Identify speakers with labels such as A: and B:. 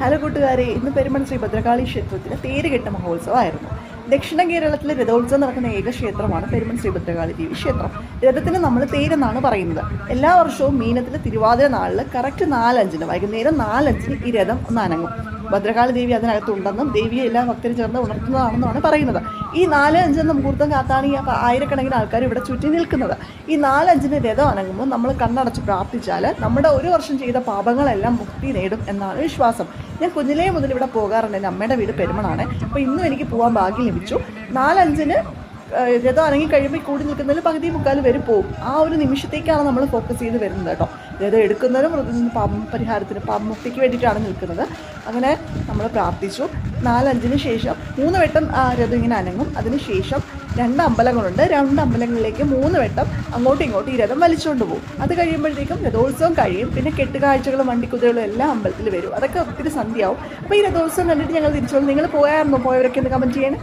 A: Hello കൂട്ടുകാരെ, ഇന്ന് പെരുമൺ ശ്രീ ഭദ്രകാളി ക്ഷേത്രത്തിന് തേരുകെട്ട മഹോത്സവമായിരുന്നു. ദക്ഷിണ കേരളത്തിലെ രഥോത്സവം നടക്കുന്ന ഏക ക്ഷേത്രമാണ് പെരുമൺ ശ്രീ ഭദ്രകാളി ദേവി ക്ഷേത്രം. രഥത്തിന് നമ്മൾ തേരെന്നാണ് പറയുന്നത്. എല്ലാ വർഷവും മീനത്തിലെ തിരുവാതിര നാളിൽ കറക്റ്റ് 4:05 വൈകുന്നേരം 4:05 ഈ രഥം ഒന്ന് അനങ്ങും. ഭദ്രകാളി ദേവി അതിനകത്തുണ്ടെന്നും ദേവിയെ എല്ലാ ഭക്തരും ചേർന്ന് ഉണർത്തുന്നതാണെന്നാണ് പറയുന്നത്. ഈ 4:05 മുഹൂർത്തം കാത്താണ് ഈ ആയിരക്കണക്കിന് ആൾക്കാർ ഇവിടെ ചുറ്റി നിൽക്കുന്നത്. ഈ 4:05 രഥം അനങ്ങുമ്പോൾ നമ്മൾ കണ്ണടച്ച് പ്രാർത്ഥിച്ചാൽ നമ്മുടെ ഒരു വർഷം ചെയ്ത പാപങ്ങളെല്ലാം മുക്തി നേടും എന്നാണ് വിശ്വാസം. ഞാൻ കുഞ്ഞിലേ മുതൽ ഇവിടെ പോകാറുണ്ട്. എൻ്റെ അമ്മയുടെ വീട് പെരുമണാണ്. അപ്പോൾ ഇന്നും എനിക്ക് പോകാൻ ഭാഗ്യം ലഭിച്ചു. 4:05 രഥം അനങ്ങി കഴിയുമ്പോൾ കൂടി നിൽക്കുന്നതിൽ പകുതി മുക്കാൽ വരെ പോകും. ആ ഒരു നിമിഷത്തേക്കാണ് നമ്മൾ ഫോക്കസ് ചെയ്ത് വരുന്നത് കേട്ടോ. രഥം എടുക്കുന്നതും പരിഹാരത്തിന് പാപമുക്തിക്ക് വേണ്ടിയിട്ടാണ് നിൽക്കുന്നത്. അങ്ങനെ നമ്മൾ പ്രാർത്ഥിച്ചു. 4:05 ശേഷം 3 വട്ടം രഥം ഇങ്ങനെ അനങ്ങും. അതിനുശേഷം 2 അമ്പലങ്ങളുണ്ട്. 2 അമ്പലങ്ങളിലേക്ക് 3 വട്ടം അങ്ങോട്ടും ഇങ്ങോട്ടും ഈ രഥം വലിച്ചുകൊണ്ട് പോകും. അത് കഴിയുമ്പോഴത്തേക്കും രഥോത്സവം കഴിയും. പിന്നെ കെട്ടുകാഴ്ചകളും വണ്ടിക്കുതിരകളും എല്ലാം അമ്പലത്തിൽ വരും. അതൊക്കെ ഒത്തിരി സന്ധ്യയാവും. അപ്പോൾ ഈ രഥോത്സവം കണ്ടിട്ട് ഞങ്ങൾ തിരിച്ചു വന്നു. നിങ്ങൾ പോയായിരുന്നോ? പോയവരൊക്കെ ഒന്ന് കമൻറ്റ് ചെയ്യണേ.